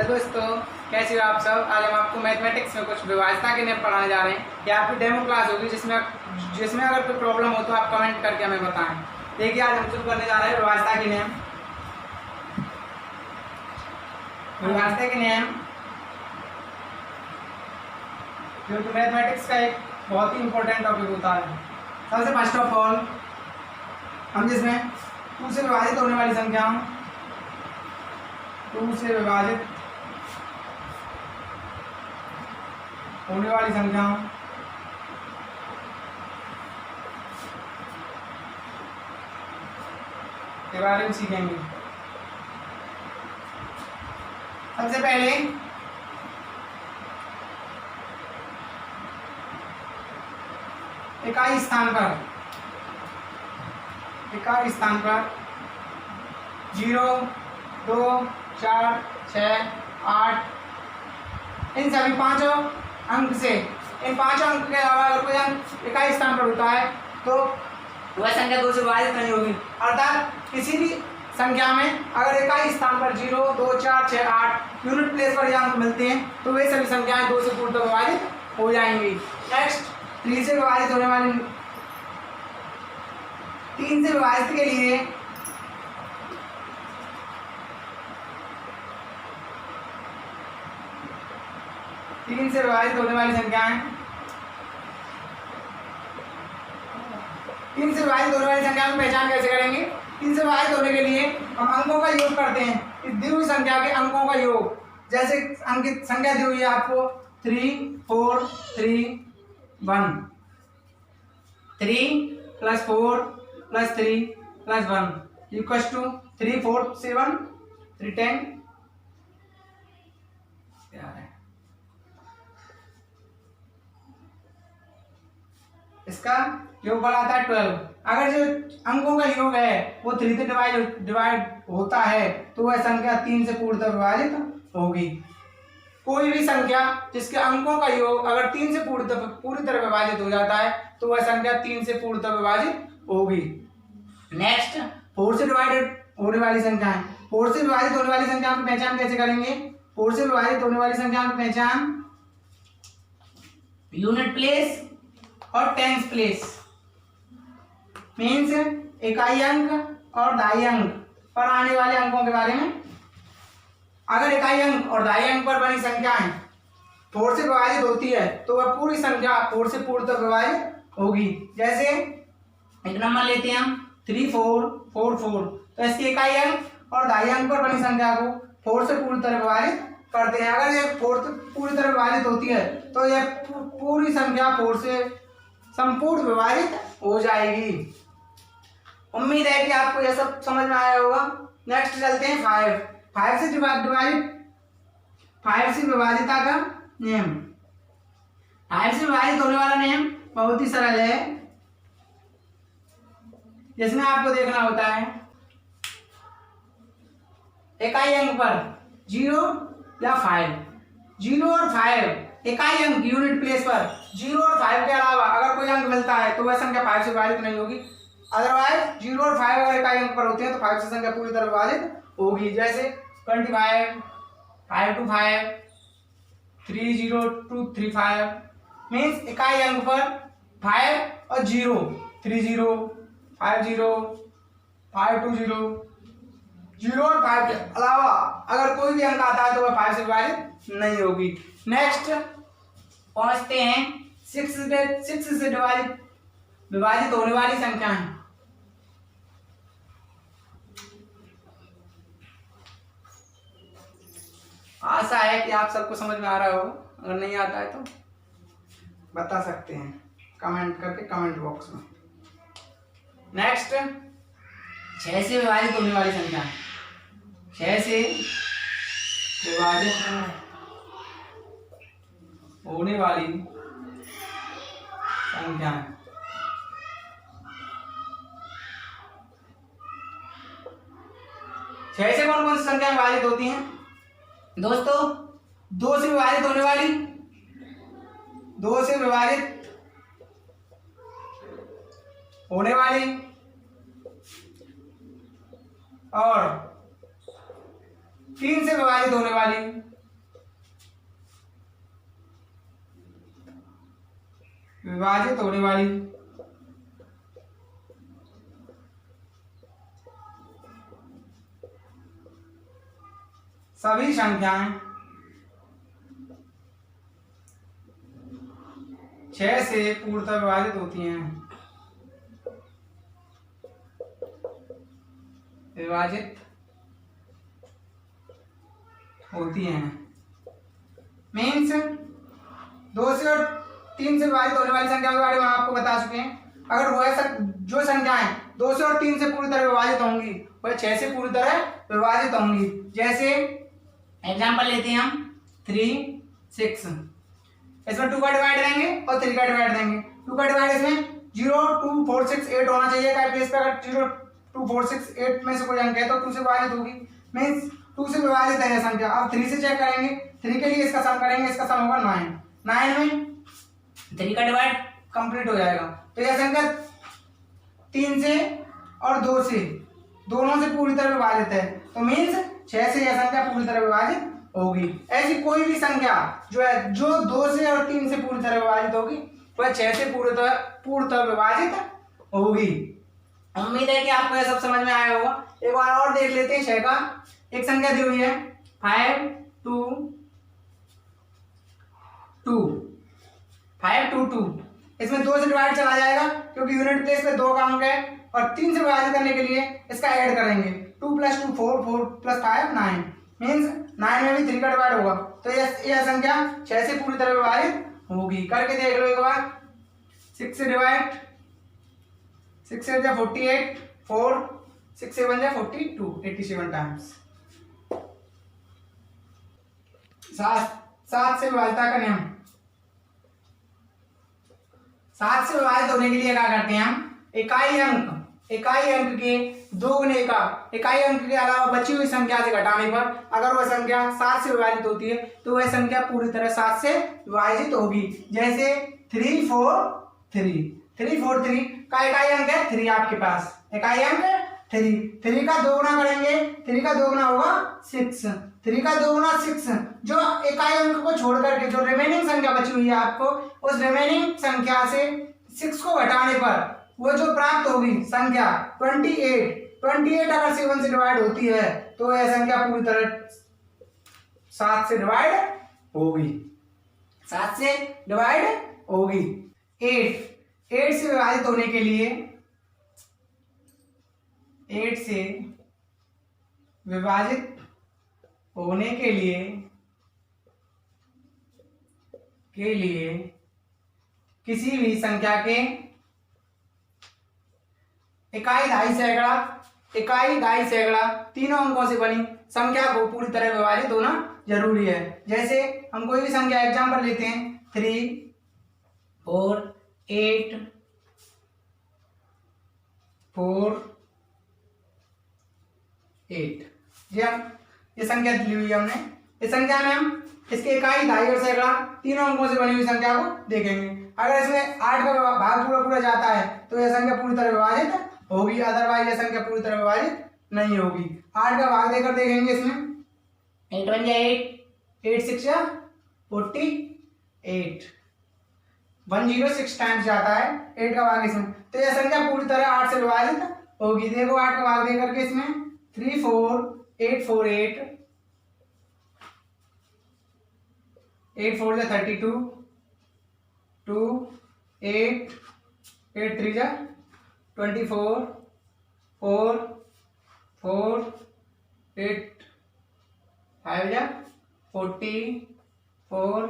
दोस्तों, कैसे हो आप सब। आज हम आपको मैथमेटिक्स में कुछ विभाज्यता के नियम पढ़ाने जा रहे हैं। ये आपकी डेमो क्लास होगी जिसमें अगर कोई प्रॉब्लम हो तो आप कमेंट करके हमें बताएं। देखिए, आज हम शुरू करने जा रहे हैं विभाज्यता के नियम। विभाज्यता के नियम जो कि मैथमेटिक्स का एक बहुत ही इंपॉर्टेंट टॉपिक होता है। सबसे फर्स्ट ऑफ ऑल हम जिसमें 2 से विभाजित होने वाली संख्याओं 2 से विभाजित होने वाली संख्याओं के बारे में सीखेंगे। सबसे पहले इकाई स्थान पर 0, 2, 4, 6, 8 इन सभी पांचों अंक से इन पांचों अंक के अलावा अगर कोई अंक इकाई स्थान पर होता है तो वह संख्या 2 से विभाजित नहीं होगी। अर्थात किसी भी संख्या में अगर इकाई स्थान पर 0, 2, 4, 6, 8 यूनिट प्लेस पर यह अंक मिलते हैं तो वे सभी संख्याएं 2 से पूर्णतः विभाजित हो जाएंगी। नेक्स्ट 3 से विभाजित होने वाली 3 से विभाजित के लिए होने वाली संख्याएं 3 से विभाजित होने वाली संख्याओं की पहचान कैसे करेंगे। 3 से विभाजित होने के लिए हम अंकों का योग करते हैं। इस दी हुई संख्या के अंकों का योग, जैसे अंकित संख्या दी हुई है आपको 3, 4, 3, 1 3 + 4 + 3 + 1 इक्वल्स टू 3, 4, 7 3, 10 इसका योग आता है 12। अगर जो अंकों का योग है वो 3 से डिवाइड होता है तो वह संख्या 3 से पूर्णतः विभाजित होगी। कोई भी संख्या जिसके अंकों का योग अगर 3 से पूरी तरह विभाजित हो जाता है तो वह संख्या 3 से पूर्णतः विभाजित होगी। नेक्स्ट 4 से डिवाइडेड होने वाली संख्याएं 4 से विभाजित होने वाली संख्याओं की पहचान कैसे करेंगे। 4 से विभाजित होने वाली संख्याओं की पहचान यूनिट प्लेस और टेंस प्लेस मीन्स इकाई अंक और दहाई अंक पर आने वाले अंकों के बारे में। अगर इकाई अंक और दहाई अंक पर बनी संख्याएं 4 से विभाजित होती है तो वह पूरी संख्या 4 से पूर्णतः विभाजित होगी। जैसे एक नंबर लेते हैं हम 3, 4, 4, 4 तो इसकी इकाई अंक और दहाई अंक पर बनी संख्या को 4 से पूरी तरह विभाजित करते हैं। अगर यह 4 से पूरी तरह विभाजित होती है तो यह पूरी संख्या 4 से संपूर्ण विभाजित हो जाएगी। उम्मीद है कि आपको यह सब समझ में आया होगा। नेक्स्ट चलते हैं 5 से विभाजिता का नियम। 5 से विभाजित होने वाला नियम बहुत ही सरल है, जिसमें आपको देखना होता है इकाई अंक पर 0 या 5 0 और 5 इकाई अंक यूनिट प्लेस पर 0 और 5 के अलावा अगर कोई अंक मिलता है तो वह संख्या 5 से विभाजित नहीं होगी। अदरवाइज 0 और 5 अगर इकाई अंक पर होते हैं तो 5 से संख्या पूरी तरह विभाजित होगी। जैसे 25, 5 to 5, 3, 0 to 3, 5 मीन्स इकाई अंक पर 5 और 0 3, 0 5, 0 5, 2, 0 0 और 5 के अलावा अगर कोई भी अंक आता है तो वह 5 से विभाजित नहीं होगी। नेक्स्ट पहुंचते हैं 6 से विभाजित होने वाली संख्याएं। आशा है कि आप सबको समझ में आ रहा हो। अगर नहीं आता है तो बता सकते हैं कमेंट करके कमेंट बॉक्स में। नेक्स्ट 6 से विभाजित होने वाली संख्या 6 से विभाजित होने वाली संख्या 6 से कौन सी संख्या विभाजित होती हैं दोस्तों। 2 से विभाजित होने वाली 2 से विभाजित होने वाली और 3 से विभाजित होने वाली विभाजित होने वाली सभी संख्याएं 6 से पूर्णतः विभाजित होती हैं। विभाजित होती हैं मीन्स 2 से और 3 से विभाजित होने वाली संख्या के बारे में आपको बता चुके हैं। अगर वह जो संख्याएं 2 से और 3 से पूरी तरह विभाजित होंगी वह 6 से पूरी तरह विभाजित होंगी। जैसे एग्जांपल लेते हैं हम 3, 6, इसमें 2 का डिवाइड देंगे और 3 का डिवाइड देंगे। 2 का डिवाइड इसमें 0, 2, 4, 6, 8 होना चाहिए का प्लेस पे। अगर 0, 2, 4, 6, 8 में से कोई अंक है तो 2 से विभाजित होगी, मीन्स 2 से विभाजित है संख्या। अब 3 से चेक करेंगे, 3 के लिए इसका सम करेंगे, इसका सम होगा 9। 9 में 3 का डिवाइड कंप्लीट हो जाएगा। तो यह संख्या 3 से और 2 से दोनों से पूरी तरह विभाजित है, तो मीन्स 6 से यह संख्या पूरी तरह विभाजित होगी। ऐसी कोई भी संख्या जो 2 से और 3 से पूरी तरह विभाजित होगी वह 6 से पूर्णतः विभाजित होगी। उम्मीद है कि आपको यह सब समझ में आया होगा। एक बार और देख लेते हैं 6 का। एक संख्या दी हुई है 5, 2, 2, 5, 2, 2। इसमें 2 से डिवाइड चला जाएगा क्योंकि यूनिट प्लेस पे 2 का अंक है, और 3 से विभाजित करने के लिए इसका ऐड करेंगे। 2 + 2 4, 4 + 5 9, मीन्स 9 में भी 3 का डिवाइड होगा, तो यह संख्या 6 से पूरी तरह विभाजित होगी। करके देख लो एक बार। 6 से डिवाइड, 6 से 48, 4, 6 से 1 42, 87 टाइम्स। 7 से विभाजिता का नियम। 7 से विभाजित होने के लिए क्या करते हैं हम? इकाई अंक के दोगुने का इकाई अंक के अलावा बची हुई संख्या से घटाने पर अगर वह संख्या 7 से विभाजित होती है तो वह संख्या पूरी तरह 7 से विभाजित होगी। जैसे 3, 4, 3, 3, 4, 3 का इकाई अंक है 3 आपके पास। इकाई अंक 3 का दोगुना करेंगे, 3 का दोगुना होगा 6। 3 का दोगुना 6। जो इकाई अंक को छोड़ करके जो रिमेनिंग संख्या बची हुई है आपको, उस रिमेनिंग संख्या से 6 को घटाने पर वो जो प्राप्त होगी संख्या 28 अगर 7 से डिवाइड होती है तो यह संख्या पूरी तरह 7 से डिवाइड होगी। 7 से डिवाइड होगी। 8 से विभाजित होने के लिए 8 से विभाजित होने के लिए किसी भी संख्या के इकाई ढाई सैकड़ा तीनों अंकों से बनी संख्या को पूरी तरह विभाजित होना जरूरी है। जैसे हम कोई भी संख्या एग्जांपल लेते हैं 3, 4, 8, 4, 8। ये संख्या ली हुई है हमने। इस संख्या में हम इसके इकाई, ढाई और सैकड़ा तीनों अंकों से बनी हुई संख्या को देखेंगे। अगर इसमें 8 का भाग पूरा जाता है तो यह संख्या पूरी तरह विभाजित होगी, अदरवाइज यह संख्या पूरी तरह विभाजित नहीं होगी। 8 का भाग देकर देखेंगे इसमें 8 1 8, 8 6 48, 106 टाइम्स जाता है 8 का भाग इसमें, तो यह संख्या पूरी तरह 8 से विभाजित होगी। देखो 8 का भाग देकर के इसमें 3 4 8 4 8, 8 4 32, 2 8 8 3 24, 4 4 8 5 40, 4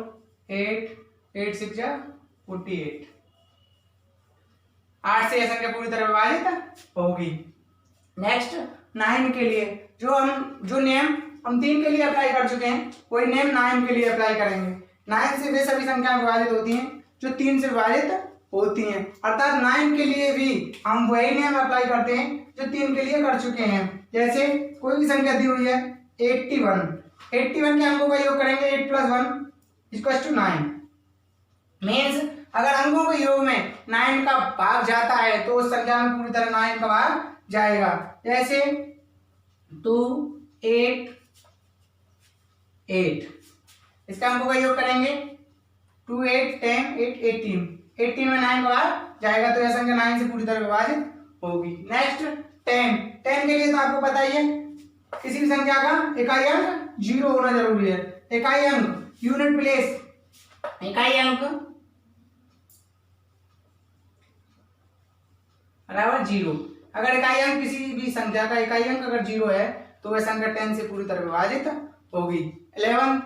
8 8 6 48। 8 से यह संख्या पूरी तरह विभाजित होगी। नेक्स्ट 9 के लिए जो नियम हम 3 के लिए अप्लाई कर चुके हैं वही नियम 9 के लिए अप्लाई करेंगे। 9 से वे सभी संख्याएं विभाजित होती हैं जो 3 से विभाजित होती हैं, अर्थात 9 के लिए भी हम वही नियम अप्लाई करते हैं जो 3 के लिए कर चुके हैं। जैसे कोई भी संख्या दी हुई है 81 के अंकों का योग करेंगे 8 + 1 = 9। मीन्स अगर अंकों के योग में 9 का भाग जाता है तो उस संख्या में पूरी तरह 9 का भाग जाएगा। जैसे 2 8 8, इसका अंकों का योग करेंगे 2 8 10 8 18, 18 में 9 बार जाएगा तो यह संख्या 9 से पूरी तरह विभाजित होगी। नेक्स्ट 10 10 के लिए तो आपको पता ही है किसी भी संख्या का इकाई अंक 0 होना जरूरी है। इकाई अंक यूनिट प्लेस, इकाई अंक बराबर 0। अगर इकाई अंक किसी भी संख्या का इकाई अंक अगर 0 है तो वह संख्या 10 से पूरी तरह विभाजित होगी। 11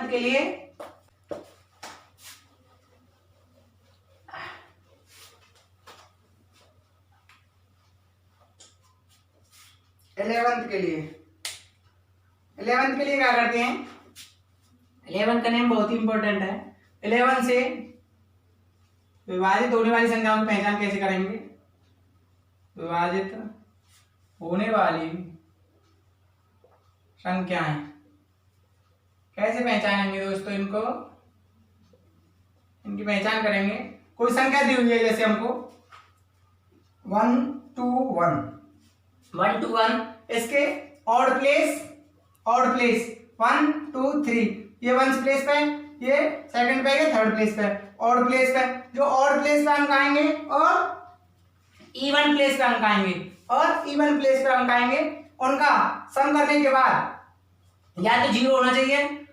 के लिए 11th के लिए क्या करते हैं, 11 का नेम बहुत ही इंपॉर्टेंट है। 11 से विभाजित होने वाली संख्याओं की पहचान कैसे करेंगे? विभाजित होने वाली संख्याएं कैसे पहचानेंगे दोस्तों? इनकी पहचान करेंगे। कोई संख्या दी हुई है जैसे हमको 1 2 1 इसके ऑड प्लेस 1 2 3 ये 1 प्लेस पे, ये सेकंड पे, ये थर्ड प्लेस पे, ऑड प्लेस पे। जो ऑड प्लेस पे अंक आएंगे और इवन प्लेस पे अंक आएंगे उनका सम करने के बाद या तो 0 होना चाहिए,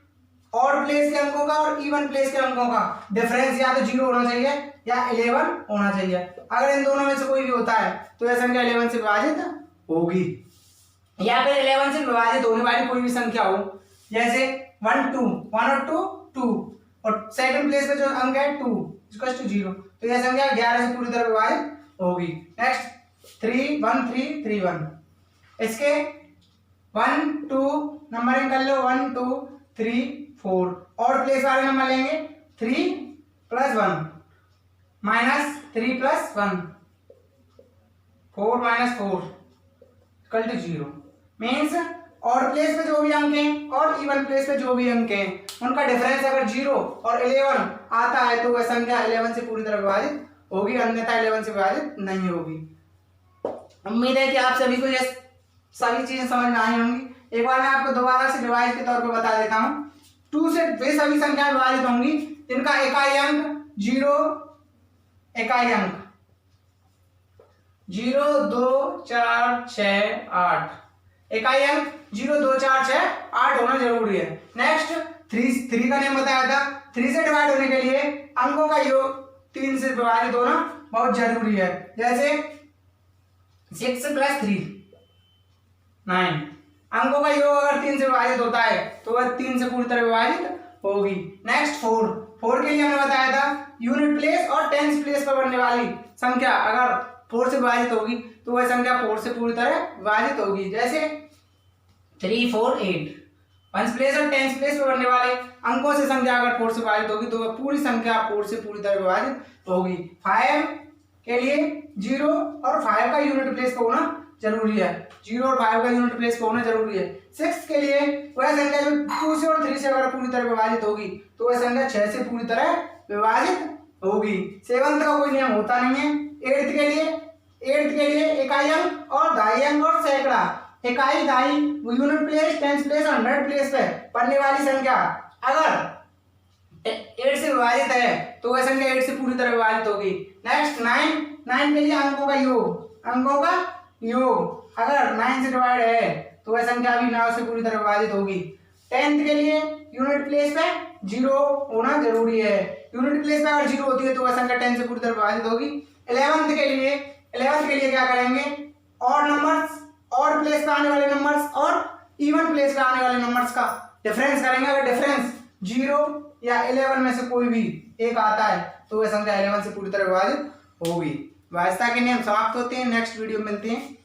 ऑड प्लेस के अंकों का और इवन प्लेस के अंकों का डिफरेंस या तो 0 होना चाहिए या 11 होना चाहिए। अगर इन दोनों में से कोई भी होता है तो यह संख्या 11 से विभाजित होगी। या फिर 11 से विभाजित होने वाली कोई भी संख्या हो, जैसे 1 और 2 और सेकंड प्लेस पे जो अंक है 2 इक्वल टू 0, तो यह संख्या 11 से पूरी तरह विभाजित होगी। नेक्स्ट 3 1 3 3 1 इसके 1 2 नंबरिंग कर लो 1 2 3 4 और प्लेस वाले नंबर लेंगे 3 + 1 minus 3 + 1 4 - 4 equal to 0। Means odd place पे जो भी अंक हैं और इवन प्लेस पे जो भी अंक हैं उनका डिफरेंस अगर 0 और 11 आता है तो वह संख्या 11 से पूरी तरह विभाजित होगी, अन्यथा 11 से विभाजित नहीं होगी। उम्मीद है कि आप सभी को ये सभी चीजें समझ में आई होंगी। एक बार मैं आपको दोबारा से रिवाइज के तौर पर बता देता हूँ। 2 से वे सभी संख्याएं विभाजित होंगी जिनका इकाई अंक 0 0 2 4 6 8 इकाई अंक 0 2 4 6 8 होना जरूरी है। नेक्स्ट 3 का नेम बताया था। 3 से डिवाइड होने के लिए अंकों का योग 3 से विभाजित होना बहुत जरूरी है। जैसे 6 + 3 9 अंकों का योग अगर 3 से विभाजित होता है तो वह 3 से पूरी तरह विभाजित होगी। नेक्स्ट 4 के लिए हमने बताया था यूनिट प्लेस और टेंस प्लेस पर बनने वाली संख्या अगर 4 से विभाजित होगी तो वह संख्या 4 से पूरी तरह विभाजित होगी। जैसे 3 4 8 1 प्लेस और टेंस प्लेस पर बनने वाले अंकों से संख्या अगर 4 से विभाजित होगी तो वह पूरी संख्या 4 से पूरी तरह विभाजित होगी। 5 के लिए 0 और 5 का यूनिट प्लेस पर होना जरूरी है। 0 और 5 का यूनिट प्लेस पर होना जरूरी है। 6 के लिए वह संख्या जो 2 से और 3 से अगर पूरी तरह विभाजित होगी तो वह संख्या 6 से पूरी तरह विभाजित होगी। 7 का कोई नियम होता नहीं है। 8 के लिए इकाई अंक और दाई अंक और सैकड़ा, इकाई दाई यूनिट प्लेस टेंस प्लेस और 100 प्लेस पे बनने वाली संख्या अगर 8 से विभाजित है तो वह संख्या 8 से पूरी तरह विभाजित होगी। नेक्स्ट 9 के लिए अंकों का योग अगर 9 से डिवाइड है तो वह संख्या भी 9 से पूरी तरह विभाजित होगी। 10th के लिए यूनिट प्लेस पे 0 होना जरूरी है। यूनिट प्लेस पे अगर 0 होती है तो वह संख्या 10 से पूरी तरह विभाजित होगी। 11th के लिए क्या करेंगे, ऑड प्लेस पे आने वाले नंबर्स और इवन प्लेस पे आने वाले नंबर्स का डिफरेंस करेंगे। अगर डिफरेंस 0 या 11 में से कोई भी एक आता है तो वह संख्या 11 से पूरी तरह विभाजित होगी। विभाज्यता के नियम समाप्त होते हैं। नेक्स्ट वीडियो में मिलते हैं।